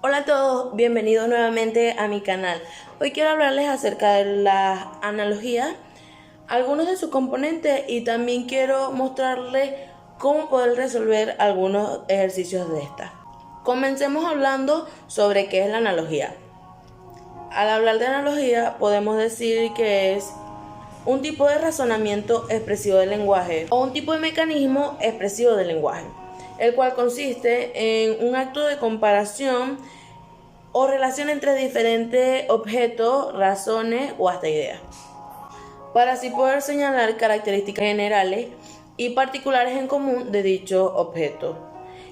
Hola a todos, bienvenidos nuevamente a mi canal. Hoy quiero hablarles acerca de las analogías, algunos de sus componentes y también quiero mostrarles cómo poder resolver algunos ejercicios de estas. Comencemos hablando sobre qué es la analogía. Al hablar de analogía podemos decir que es un tipo de razonamiento expresivo del lenguaje o un tipo de mecanismo expresivo del lenguaje, el cual consiste en un acto de comparación o relación entre diferentes objetos, razones o hasta ideas, para así poder señalar características generales y particulares en común de dicho objeto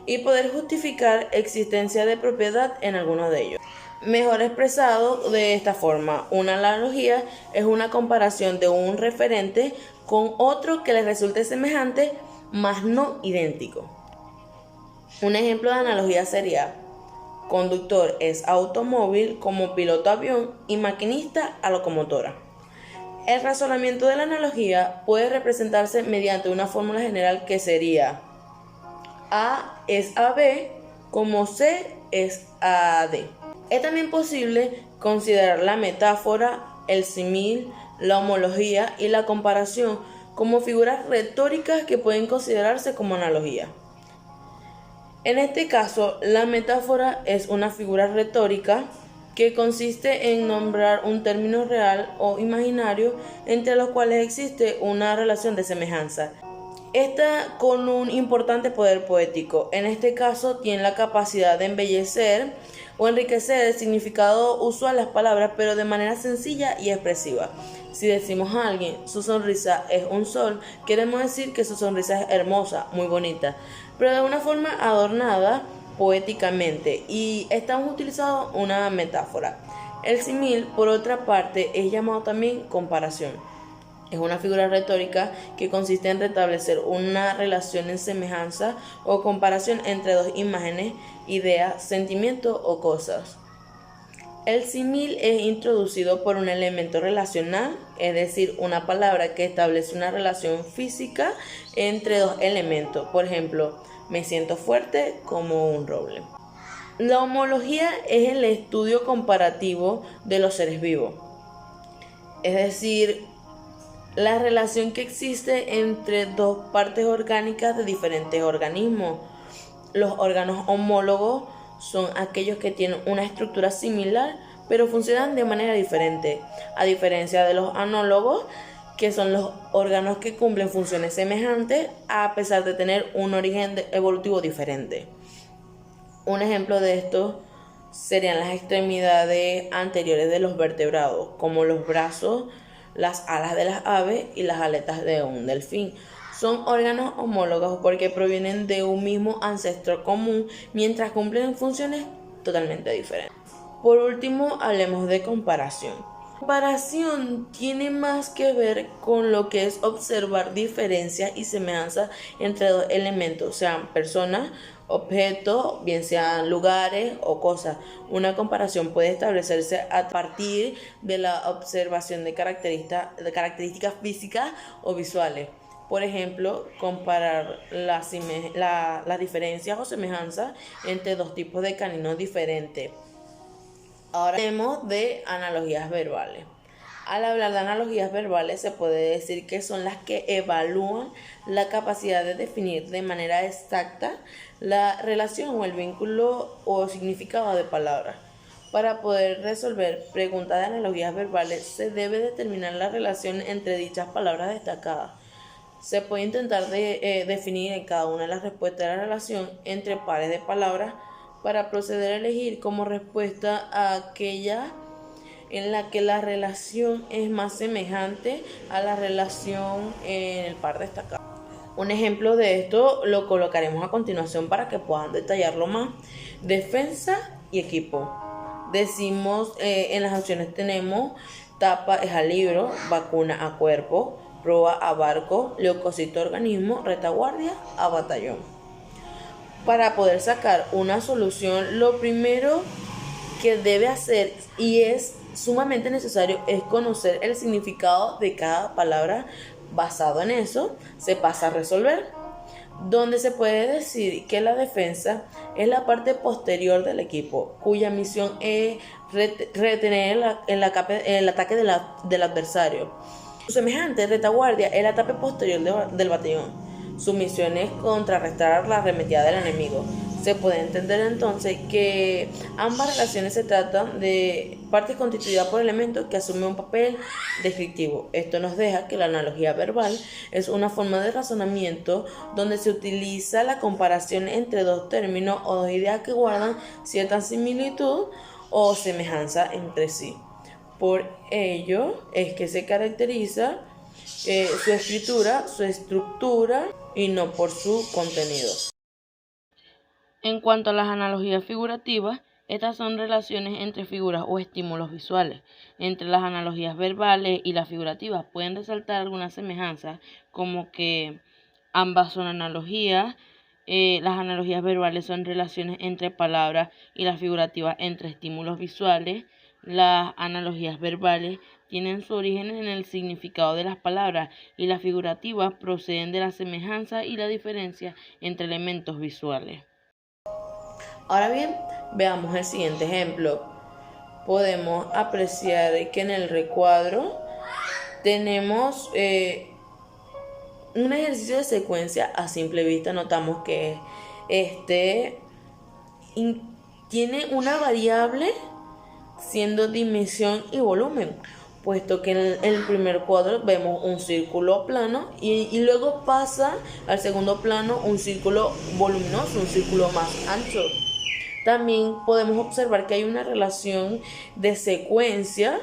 y poder justificar existencia de propiedad en alguno de ellos. Mejor expresado de esta forma, una analogía es una comparación de un referente con otro que le resulte semejante, mas no idéntico. Un ejemplo de analogía sería: conductor es automóvil como piloto avión y maquinista a locomotora. El razonamiento de la analogía puede representarse mediante una fórmula general que sería: A es a B como C es a D. Es también posible considerar la metáfora, el símil, la homología y la comparación como figuras retóricas que pueden considerarse como analogía. En este caso, la metáfora es una figura retórica que consiste en nombrar un término real o imaginario entre los cuales existe una relación de semejanza. Esta con un importante poder poético. En este caso, tiene la capacidad de embellecer o enriquecer el significado usual de las palabras, pero de manera sencilla y expresiva. Si decimos a alguien, su sonrisa es un sol, queremos decir que su sonrisa es hermosa, muy bonita, pero de una forma adornada poéticamente, y estamos utilizando una metáfora. El símil, por otra parte, es llamado también comparación. Es una figura retórica que consiste en restablecer una relación en semejanza o comparación entre dos imágenes, ideas, sentimientos o cosas. El símil es introducido por un elemento relacional, es decir, una palabra que establece una relación física entre dos elementos. Por ejemplo, me siento fuerte como un roble. La homología es el estudio comparativo de los seres vivos, es decir, la relación que existe entre dos partes orgánicas de diferentes organismos. Los órganos homólogos son aquellos que tienen una estructura similar pero funcionan de manera diferente, a diferencia de los análogos, que son los órganos que cumplen funciones semejantes a pesar de tener un origen evolutivo diferente. Un ejemplo de esto serían las extremidades anteriores de los vertebrados, como los brazos, las alas de las aves y las aletas de un delfín. Son órganos homólogos porque provienen de un mismo ancestro común, mientras cumplen funciones totalmente diferentes. Por último, hablemos de comparación. Comparación tiene más que ver con lo que es observar diferencias y semejanzas entre dos elementos, sean personas, objetos, bien sean lugares o cosas. Una comparación puede establecerse a partir de la observación de características físicas o visuales. Por ejemplo, comparar las diferencias o semejanzas entre dos tipos de caninos diferentes. Ahora hablemos de analogías verbales. Al hablar de analogías verbales se puede decir que son las que evalúan la capacidad de definir de manera exacta la relación o el vínculo o significado de palabras. Para poder resolver preguntas de analogías verbales se debe determinar la relación entre dichas palabras destacadas. Se puede intentar definir en cada una de las respuestas de la relación entre pares de palabras para proceder a elegir como respuesta a aquella en la que la relación es más semejante a la relación en el par destacado. Un ejemplo de esto lo colocaremos a continuación para que puedan detallarlo más. Defensa y equipo. Decimos, en las opciones tenemos: tapa es a libro, vacuna a cuerpo, proa a barco, leucocito a organismo, retaguardia a batallón. Para poder sacar una solución, lo primero que debe hacer, y es sumamente necesario, es conocer el significado de cada palabra. Basado en eso, se pasa a resolver. donde se puede decir que la defensa es la parte posterior del equipo, cuya misión es retener el ataque del adversario. Su semejante, retaguardia, es el ataque posterior del batallón. Su misión es contrarrestar la arremetida del enemigo. Se puede entender entonces que ambas relaciones se tratan de partes constituidas por elementos que asumen un papel descriptivo. Esto nos deja que la analogía verbal es una forma de razonamiento donde se utiliza la comparación entre dos términos o dos ideas que guardan cierta similitud o semejanza entre sí. Por ello es que se caracteriza su escritura, su estructura y no por su contenido. En cuanto a las analogías figurativas, estas son relaciones entre figuras o estímulos visuales. Entre las analogías verbales y las figurativas pueden resaltar algunas semejanzas, como que ambas son analogías. Las analogías verbales son relaciones entre palabras y las figurativas entre estímulos visuales. Las analogías verbales tienen su origen en el significado de las palabras y las figurativas proceden de la semejanza y la diferencia entre elementos visuales. Ahora bien, veamos el siguiente ejemplo. Podemos apreciar que en el recuadro tenemos un ejercicio de secuencia. A simple vista notamos que tiene una variable siendo dimensión y volumen, puesto que en el primer cuadro vemos un círculo plano y luego pasa al segundo plano un círculo voluminoso, un círculo más ancho. También podemos observar que hay una relación de secuencia,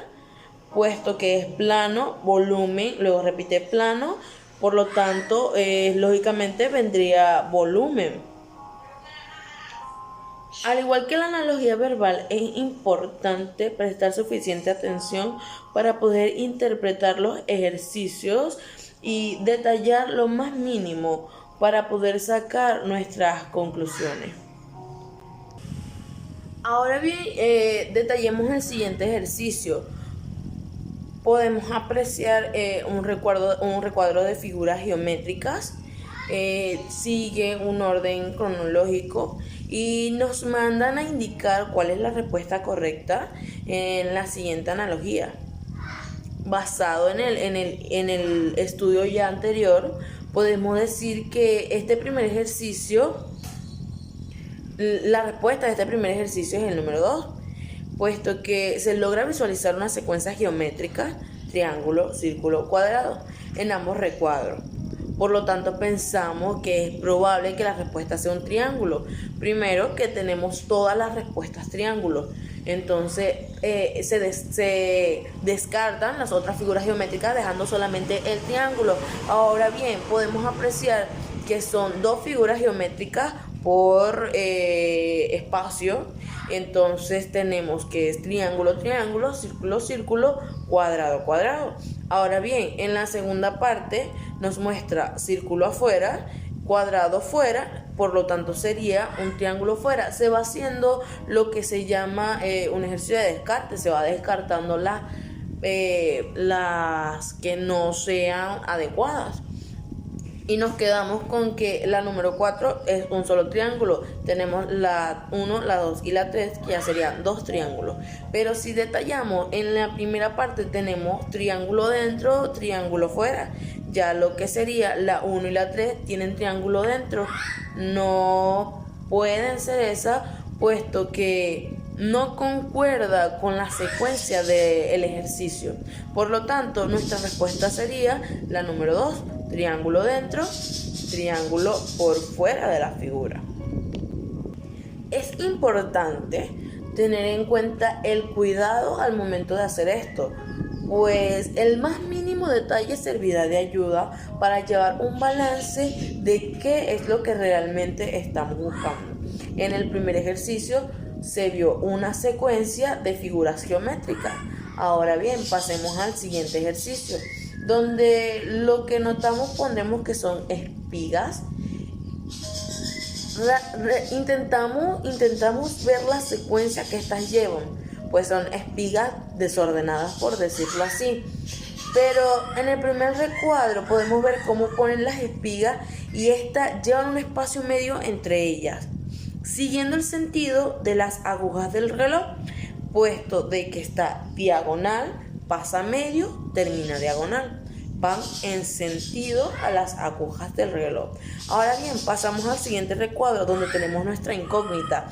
puesto que es plano, volumen, luego repite plano, por lo tanto, lógicamente vendría volumen. Al igual que la analogía verbal, es importante prestar suficiente atención para poder interpretar los ejercicios y detallar lo más mínimo para poder sacar nuestras conclusiones. Ahora bien, detallemos el siguiente ejercicio. Podemos apreciar un recuadro de figuras geométricas. Sigue un orden cronológico y nos mandan a indicar cuál es la respuesta correcta en la siguiente analogía. Basado en el estudio ya anterior, podemos decir que este primer ejercicio, la respuesta de este primer ejercicio es el número 2, puesto que se logra visualizar una secuencia geométrica, triángulo, círculo, cuadrado, en ambos recuadros. Por lo tanto, pensamos que es probable que la respuesta sea un triángulo. Primero, que tenemos todas las respuestas triángulos. Entonces, se descartan las otras figuras geométricas, dejando solamente el triángulo. Ahora bien, podemos apreciar que son dos figuras geométricas por espacio. Entonces tenemos que es triángulo, triángulo, círculo, círculo, cuadrado, cuadrado. Ahora bien, en la segunda parte nos muestra círculo afuera, cuadrado fuera, por lo tanto sería un triángulo fuera. Se va haciendo lo que se llama un ejercicio de descarte, se va descartando las que no sean adecuadas. Y nos quedamos con que la número 4 es un solo triángulo. Tenemos la 1, la 2 y la 3, que ya serían dos triángulos. Pero si detallamos, en la primera parte tenemos triángulo dentro, triángulo fuera. Ya lo que sería la 1 y la 3 tienen triángulo dentro. No pueden ser esas, puesto que no concuerda con la secuencia del ejercicio. Por lo tanto, nuestra respuesta sería la número 2, triángulo dentro, triángulo por fuera de la figura. Es importante tener en cuenta el cuidado al momento de hacer esto, pues el más mínimo detalle servirá de ayuda para llevar un balance de qué es lo que realmente estamos buscando. En el primer ejercicio se vio una secuencia de figuras geométricas. Ahora bien, pasemos al siguiente ejercicio, donde lo que notamos pondremos que son espigas. Intentamos ver la secuencia que estas llevan, pues son espigas desordenadas, por decirlo así. Pero en el primer recuadro podemos ver cómo ponen las espigas y esta llevan un espacio medio entre ellas, siguiendo el sentido de las agujas del reloj, puesto de que está diagonal, pasa medio, termina diagonal. Van en sentido a las agujas del reloj. Ahora bien, pasamos al siguiente recuadro donde tenemos nuestra incógnita.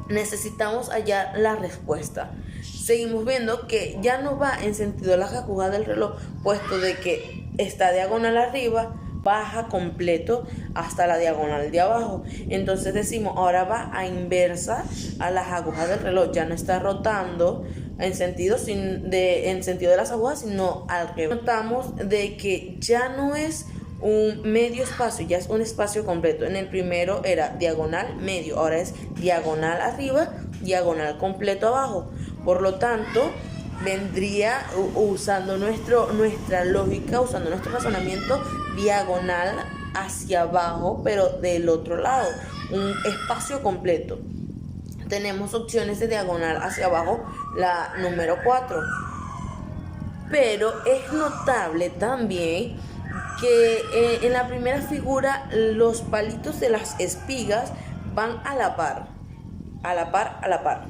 Necesitamos hallar la respuesta. Seguimos viendo que ya no va en sentido a las agujas del reloj, puesto de que está diagonal arriba, baja completo hasta la diagonal de abajo. Entonces decimos, ahora va a inversa a las agujas del reloj, ya no está rotando en sentido de las agujas, sino al revés. Notamos de que ya no es un medio espacio, ya es un espacio completo. En el primero era diagonal medio, ahora es diagonal arriba, diagonal completo abajo. Por lo tanto, vendría usando nuestra lógica, usando nuestro razonamiento, diagonal hacia abajo, pero del otro lado, un espacio completo. Tenemos opciones de diagonal hacia abajo, la número 4. Pero es notable también que en la primera figura los palitos de las espigas van a la par, a la par, a la par.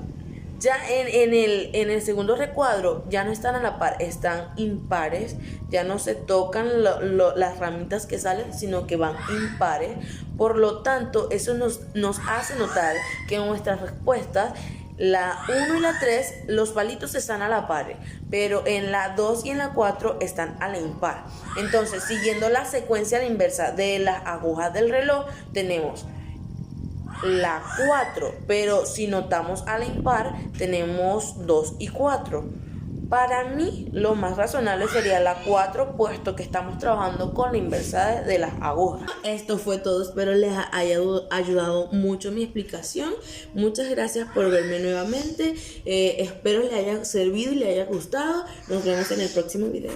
Ya en el segundo recuadro ya no están a la par, están impares, ya no se tocan las ramitas que salen, sino que van impares. Por lo tanto, eso nos hace notar que en nuestras respuestas, la 1 y la 3, los palitos están a la par, pero en la 2 y en la 4 están a la impar. Entonces, siguiendo la secuencia a la inversa de las agujas del reloj, tenemos la 4, pero si notamos a la impar, tenemos 2 y 4. Para mí, lo más razonable sería la 4, puesto que estamos trabajando con la inversa de las agujas. Esto fue todo, espero les haya ayudado mucho mi explicación. Muchas gracias por verme nuevamente. Espero les haya servido y les haya gustado. Nos vemos en el próximo video.